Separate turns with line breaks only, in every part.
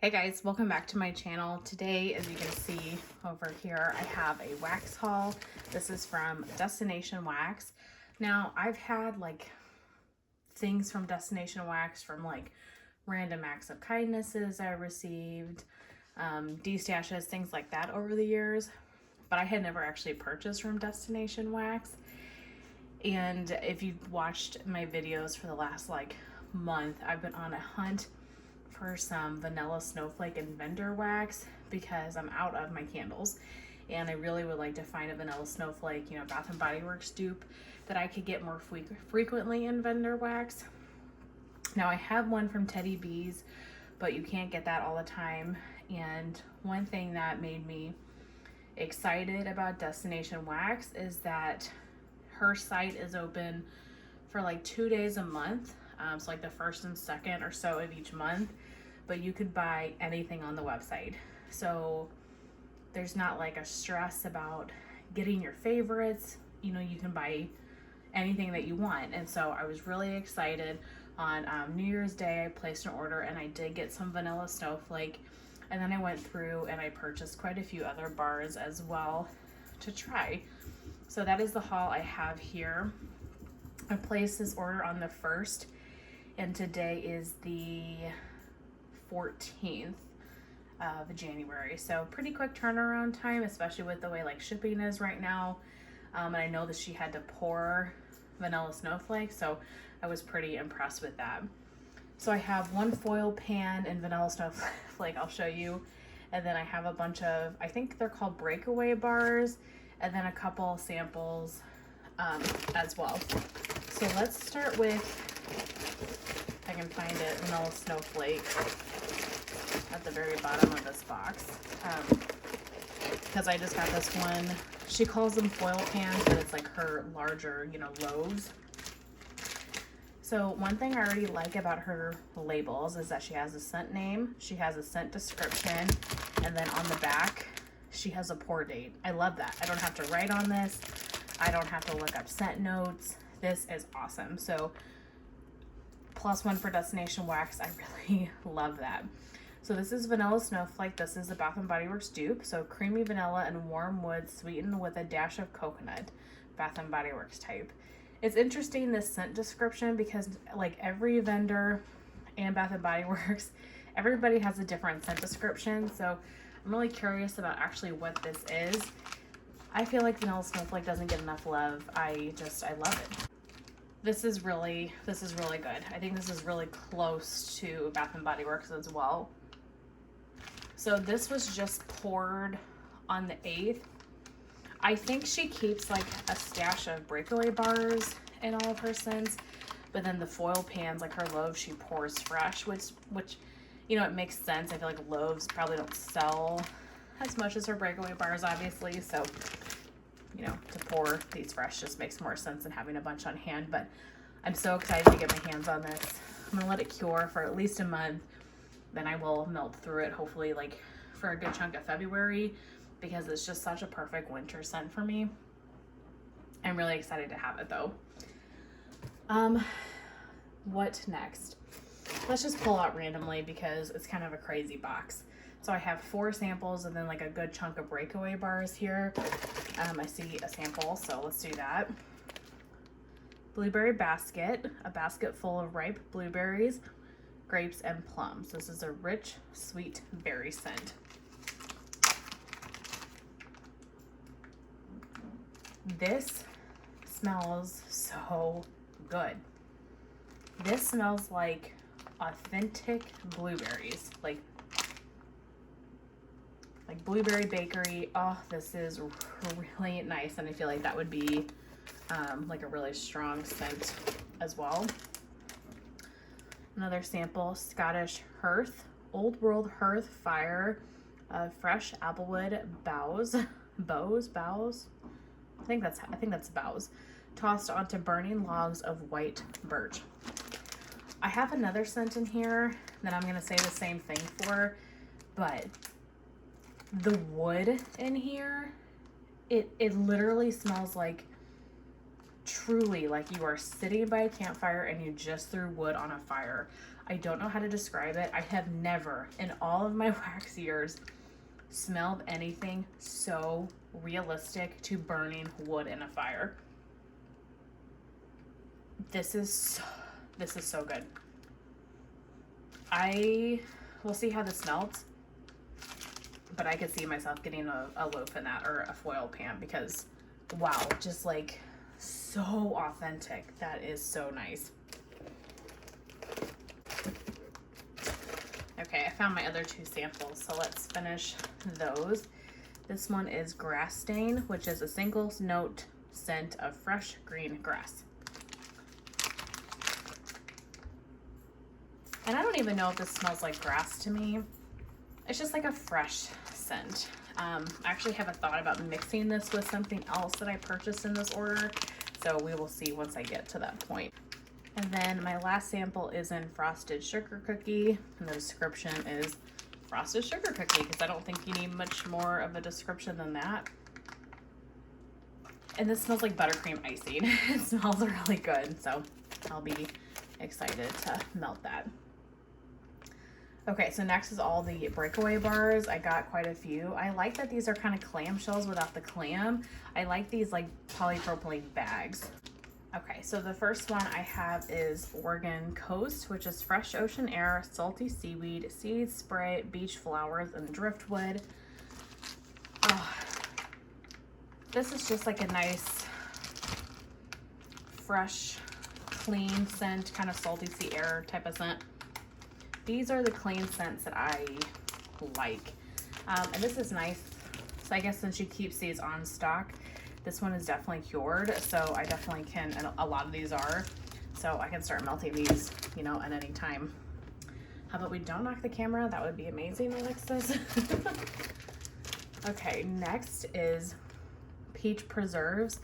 Hey guys, welcome back to my channel. Today, as you can see over here, I have a wax haul. This is from Destination Wax. Now, I've had like things from Destination Wax from like random acts of kindnesses I received, destashes, things like that over the years, but I had never actually purchased from Destination Wax. And if you've watched my videos for the last like month, I've been on a hunt for some vanilla snowflake and vendor wax because I'm out of my candles and I really would like to find a vanilla snowflake, Bath and Body Works dupe that I could get more frequently in vendor wax. Now I have one from Teddy Bees, but you can't get that all the time. And one thing that made me excited about Destination Wax is that her site is open for like 2 days a month. So like the first and second or so of each month, but you could buy anything on the website. So there's not like a stress about getting your favorites. You can buy anything that you want. And so I was really excited. On New Year's Day, I placed an order and I did get some vanilla snowflake. And then I went through and I purchased quite a few other bars as well to try. So that is the haul I have here. I placed this order on the 1st. And today is the 14th of January. So pretty quick turnaround time, especially with the way like shipping is right now. And I know that she had to pour vanilla snowflake, so I was pretty impressed with that. So I have one foil pan and vanilla snowflake I'll show you. And then I have a bunch of, I think they're called breakaway bars, and then a couple samples as well. So let's start with, I can find it, vanilla snowflake at the very bottom of this box, because I just got this one. She calls them foil pans, but it's like her larger, loaves. So one thing I already like about her labels is that she has a scent name, she has a scent description, and then on the back she has a pour date. I love that. I don't have to write on this. I don't have to look up scent notes. This is awesome. So +1 for Destination Wax. I really love that. So this is vanilla snowflake. This is the Bath and Body Works dupe. So creamy vanilla and warm wood sweetened with a dash of coconut. Bath and Body Works type. It's interesting, this scent description, because like every vendor and Bath and Body Works, everybody has a different scent description. So I'm really curious about actually what this is. I feel like vanilla snowflake doesn't get enough love. I love it. This is really good. I think this is really close to Bath and Body Works as well. So this was just poured on the 8th. I think she keeps like a stash of breakaway bars in all of her scents, but then the foil pans, like her loaves, she pours fresh, which it makes sense. I feel like loaves probably don't sell as much as her breakaway bars, obviously. So to pour these fresh just makes more sense than having a bunch on hand. But I'm so excited to get my hands on this. I'm gonna let it cure for at least a month, then I will melt through it, hopefully like for a good chunk of February, because it's just such a perfect winter scent for me. I'm really excited to have it though. What next? Let's just pull out randomly because it's kind of a crazy box. So I have 4 samples and then like a good chunk of breakaway bars here. I see a sample, so let's do that. Blueberry basket, a basket full of ripe blueberries, grapes, and plums. This is a rich, sweet berry scent. This smells so good. This smells like authentic blueberries, like blueberry bakery. Oh, this is really nice, and I feel like that would be like a really strong scent as well. Another sample, Scottish hearth, old world hearth fire, fresh applewood boughs. I think that's boughs, tossed onto burning logs of white birch. I have another scent in here that I'm gonna say the same thing for, but the wood in here, it literally smells like, truly like you are sitting by a campfire and you just threw wood on a fire. I don't know how to describe it. I have never in all of my wax years smelled anything so realistic to burning wood in a fire. This is so good. I will see how this melts, but I could see myself getting a loaf in that or a foil pan because wow, just like so authentic. That is so nice. Okay, I found my other 2 samples, so let's finish those. This one is Grass Stain, which is a single note scent of fresh green grass. And I don't even know if this smells like grass to me. It's just like a fresh scent. I actually have a thought about mixing this with something else that I purchased in this order, so we will see once I get to that point. And then my last sample is in Frosted Sugar Cookie, and the description is Frosted Sugar Cookie, because I don't think you need much more of a description than that. And this smells like buttercream icing. It smells really good, so I'll be excited to melt that. Okay, so next is all the breakaway bars. I got quite a few. I like that these are kind of clamshells without the clam. I like these like polypropylene bags. Okay, so the first one I have is Oregon Coast, which is fresh ocean air, salty seaweed, seeds, spray, beach flowers, and driftwood. Oh, this is just like a nice, fresh, clean scent, kind of salty sea air type of scent. These are the clean scents that I like. And this is nice. So I guess since she keeps these on stock, this one is definitely cured. So I definitely can, and a lot of these are, so I can start melting these, you know, at any time. How about we don't knock the camera? That would be amazing, Alexis. Okay, next is Peach Preserves.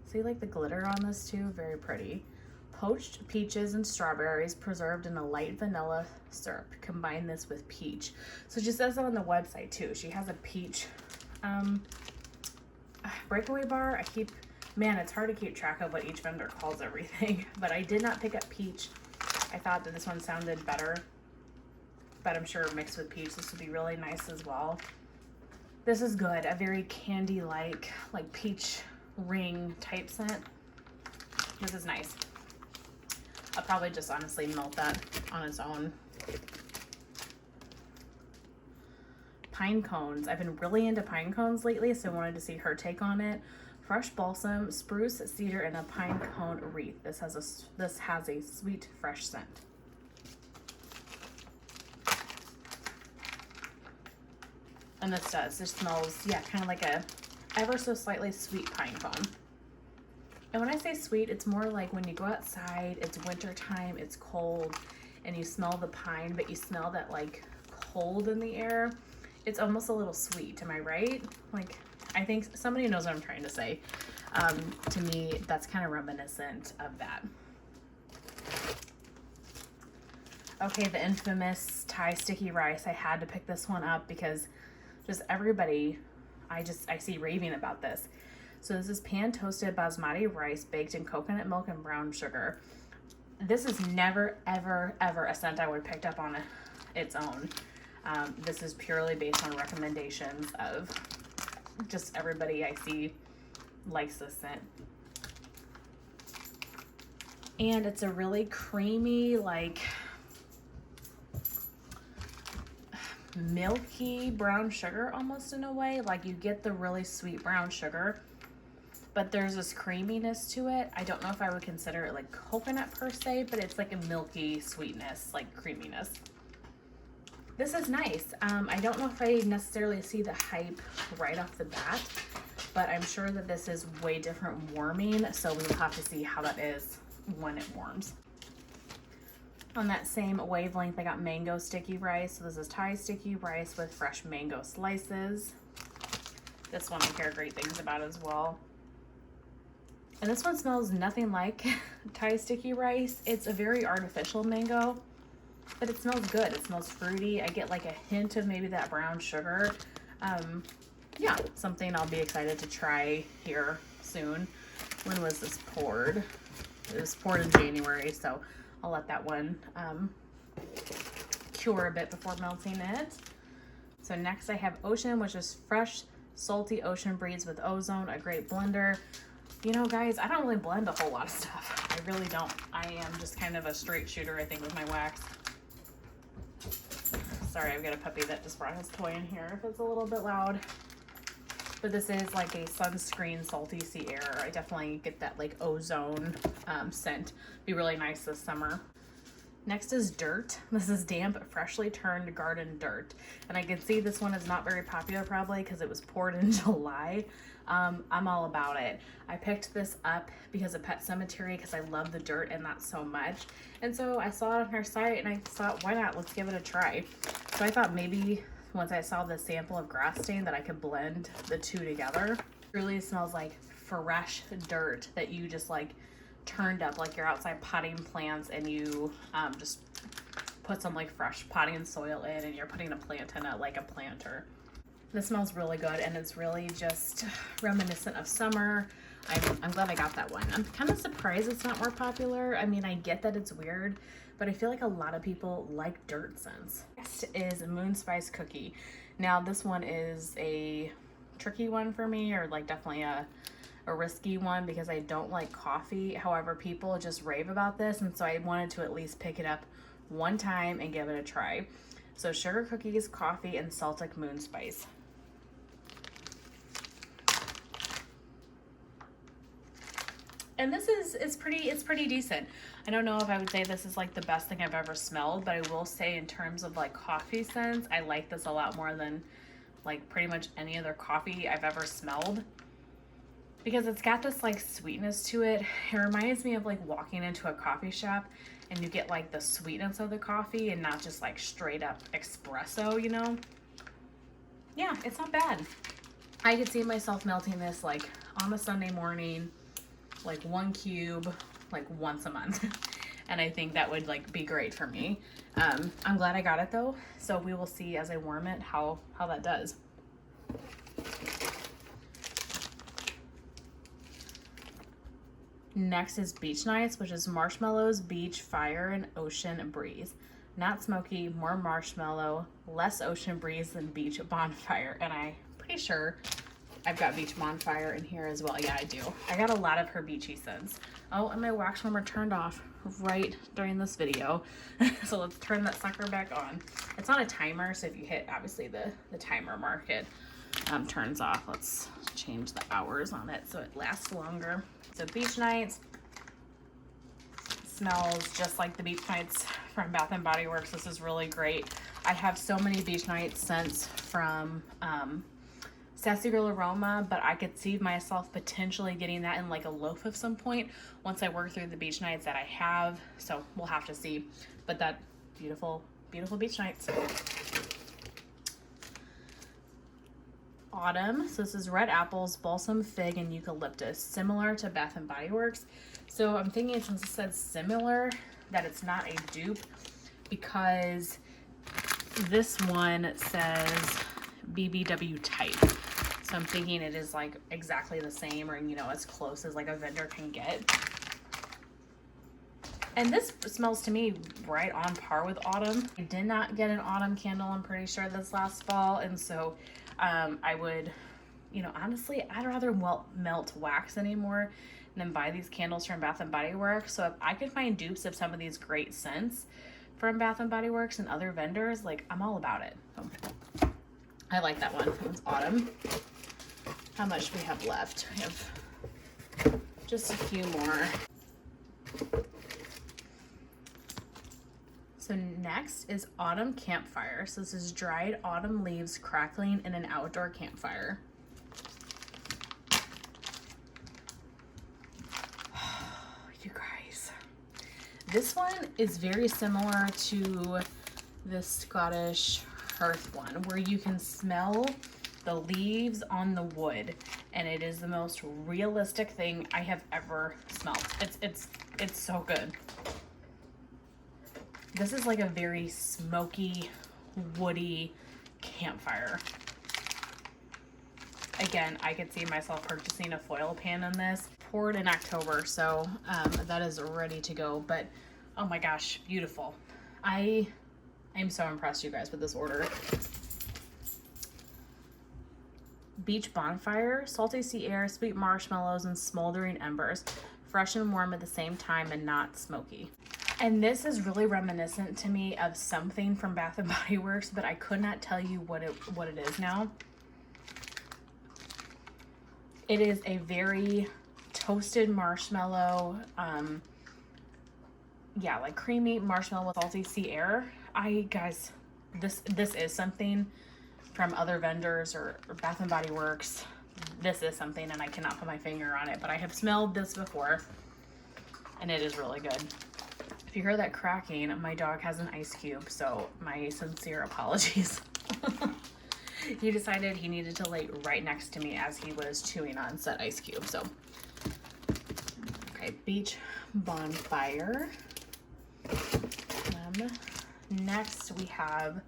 See like the glitter on this too? Very pretty. Poached peaches and strawberries preserved in a light vanilla syrup. Combine this with peach. So she says that on the website too. She has a peach breakaway bar. Man, it's hard to keep track of what each vendor calls everything, but I did not pick up peach. I thought that this one sounded better, but I'm sure mixed with peach, this would be really nice as well. This is good. A very candy-like, like peach ring type scent. This is nice. I'll probably just honestly melt that on its own. Pine cones. I've been really into pine cones lately, so I wanted to see her take on it. Fresh balsam, spruce, cedar, and a pine cone wreath. This has a sweet, fresh scent. And this does. This smells, yeah, kind of like a ever so slightly sweet pine cone. And when I say sweet, it's more like when you go outside, it's winter time, it's cold, and you smell the pine, but you smell that like cold in the air. It's almost a little sweet, am I right? Like, I think somebody knows what I'm trying to say. To me, that's kind of reminiscent of that. Okay, the infamous Thai sticky rice. I had to pick this one up because just everybody, I see raving about this. So this is pan-toasted basmati rice baked in coconut milk and brown sugar. This is never, ever, ever a scent I would have picked up on its own. This is purely based on recommendations of just everybody I see likes this scent. And it's a really creamy, like milky brown sugar almost in a way. Like you get the really sweet brown sugar, but there's this creaminess to it. I don't know if I would consider it like coconut per se, but it's like a milky sweetness, like creaminess. This is nice. I don't know if I necessarily see the hype right off the bat, but I'm sure that this is way different warming, so we'll have to see how that is when it warms. On that same wavelength, I got mango sticky rice. So this is Thai sticky rice with fresh mango slices. This one I hear great things about as well. And this one smells nothing like Thai sticky rice. It's a very artificial mango, but it smells good. It smells fruity. I get like a hint of maybe that brown sugar. Yeah, something I'll be excited to try here soon. When was this poured? It was poured in January, so I'll let that one cure a bit before melting it. So next I have Ocean, which is fresh, salty ocean breeze with ozone, a great blender. You know, guys, I don't really blend a whole lot of stuff. I really don't. I am just kind of a straight shooter, I think, with my wax. Sorry, I've got a puppy that just brought his toy in here if it's a little bit loud. But this is like a sunscreen salty sea air. I definitely get that like ozone scent. Be really nice this summer. Next is Dirt. This is damp, freshly turned garden dirt. And I can see this one is not very popular probably because it was poured in July. I'm all about it. I picked this up because of Pet Cemetery because I love the dirt and that so much. And so I saw it on her site and I thought, why not? Let's give it a try. So I thought maybe once I saw the sample of grass stain that I could blend the two together. It really smells like fresh dirt that you just like turned up, like you're outside potting plants and you just put some like fresh potting soil in and you're putting a plant in it like a planter. This smells really good and it's really just reminiscent of summer. I'm glad I got that one. I'm kind of surprised it's not more popular. I mean, I get that it's weird, but I feel like a lot of people like dirt scents. Next is Moon Spice Cookie. Now this one is a tricky one for me, or like definitely a risky one because I don't like coffee. However, people just rave about this, and so I wanted to at least pick it up one time and give it a try. So sugar cookies, coffee, and Celtic moon spice. And this is pretty decent. I don't know if I would say this is like the best thing I've ever smelled, but I will say in terms of like coffee scents, I like this a lot more than like pretty much any other coffee I've ever smelled. Because it's got this like sweetness to it. It reminds me of like walking into a coffee shop and you get like the sweetness of the coffee and not just like straight up espresso, you know? Yeah, it's not bad. I could see myself melting this like on a Sunday morning, like 1 cube, like once a month. And I think that would like be great for me. I'm glad I got it though. So we will see as I warm it how that does. Next is Beach Nights, which is marshmallows, beach, fire, and ocean breeze. Not smoky, more marshmallow, less ocean breeze than beach bonfire. And I'm pretty sure I've got beach bonfire in here as well. Yeah, I do. I got a lot of her beachy scents. Oh, and my wax warmer turned off right during this video. So let's turn that sucker back on. It's on a timer, so if you hit, obviously, the timer mark, it turns off. Let's change the hours on it so it lasts longer. So Beach Nights smells just like the Beach Nights from Bath & Body Works. This is really great. I have so many Beach Nights scents from Sassy Girl Aroma, but I could see myself potentially getting that in like a loaf of some point once I work through the Beach Nights that I have. So we'll have to see. But that beautiful, beautiful Beach Nights. Autumn. So this is red apples, balsam fig, and eucalyptus, similar to Bath & Body Works. So I'm thinking, since it says similar, that it's not a dupe, because this one says BBW type. So I'm thinking it is like exactly the same, or you know, as close as like a vendor can get. And this smells to me right on par with autumn. I did not get an autumn candle, I'm pretty sure, this last fall, and so I would, you know, honestly, I'd rather melt wax anymore than buy these candles from Bath & Body Works. So if I could find dupes of some of these great scents from Bath & Body Works and other vendors, like, I'm all about it. So I like that one. It's autumn. How much do we have left? We have just a few more. So next is Autumn Campfire. So this is dried autumn leaves crackling in an outdoor campfire. You guys, this one is very similar to the Scottish hearth one, where you can smell the leaves on the wood, and it is the most realistic thing I have ever smelled. It's so good. This is like a very smoky, woody campfire. Again, I could see myself purchasing a foil pan in this. Poured in October, so that is ready to go. But oh my gosh, beautiful. I'm so impressed, you guys, with this order. Beach Bonfire, salty sea air, sweet marshmallows, and smoldering embers. Fresh and warm at the same time and not smoky. And this is really reminiscent to me of something from Bath and Body Works, but I could not tell you what it is now. It is a very toasted marshmallow, yeah, like creamy marshmallow with salty sea air. Guys, this is something from other vendors or Bath and Body Works. This is something, and I cannot put my finger on it, but I have smelled this before, and it is really good. If you hear that cracking, my dog has an ice cube, so my sincere apologies. He decided he needed to lay right next to me as he was chewing on said ice cube. So, okay, Beach Bonfire. Next we have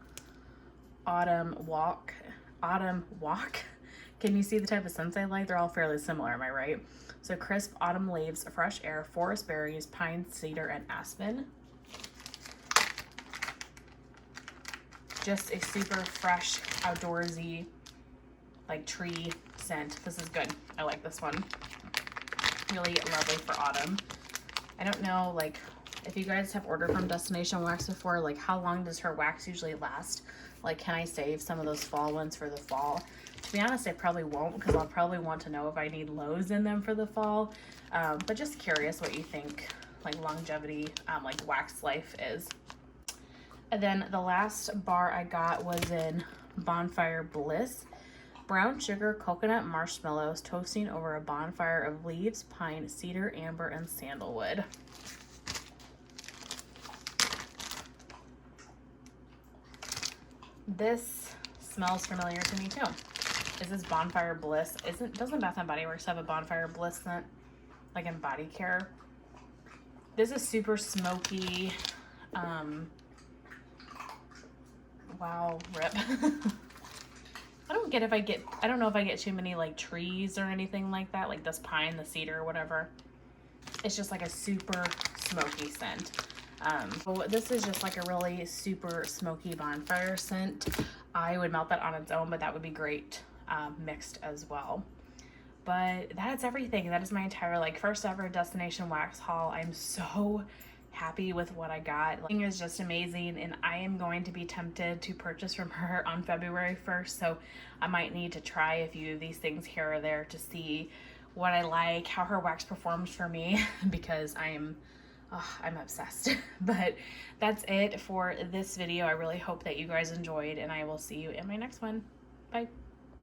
Autumn Walk. Can you see the type of scents I like? They're all fairly similar, am I right? So crisp autumn leaves, fresh air, forest berries, pine, cedar, and aspen. Just a super fresh, outdoorsy, like tree scent. This is good. I like this one. Really lovely for autumn. I don't know, like, if you guys have ordered from Destination Wax before, like, how long does her wax usually last? Like, can I save some of those fall ones for the fall? To be honest, I probably won't, because I'll probably want to know if I need lows in them for the fall. But just curious what you think, like, longevity, like, wax life is. And then the last bar I got was in Bonfire Bliss. Brown sugar, coconut marshmallows toasting over a bonfire of leaves, pine, cedar, amber, and sandalwood. This smells familiar to me too. Is this Bonfire Bliss? Doesn't Bath and Body Works have a Bonfire Bliss scent, like in body care? This is super smoky. Wow, rip. I don't know if I get too many like trees or anything like that, like this pine, the cedar, or whatever. It's just like a super smoky scent. So this is just like a really super smoky bonfire scent. I would melt that on its own, but that would be great mixed as well. But that's everything. That is my entire like first ever Destination Wax haul. I'm so happy with what I got. It is just amazing, and I am going to be tempted to purchase from her on February 1st, so I might need to try a few of these things here or there to see what I like, how her wax performs for me, because I'm obsessed. But that's it for this video. I really hope that you guys enjoyed, and I will see you in my next one. Bye.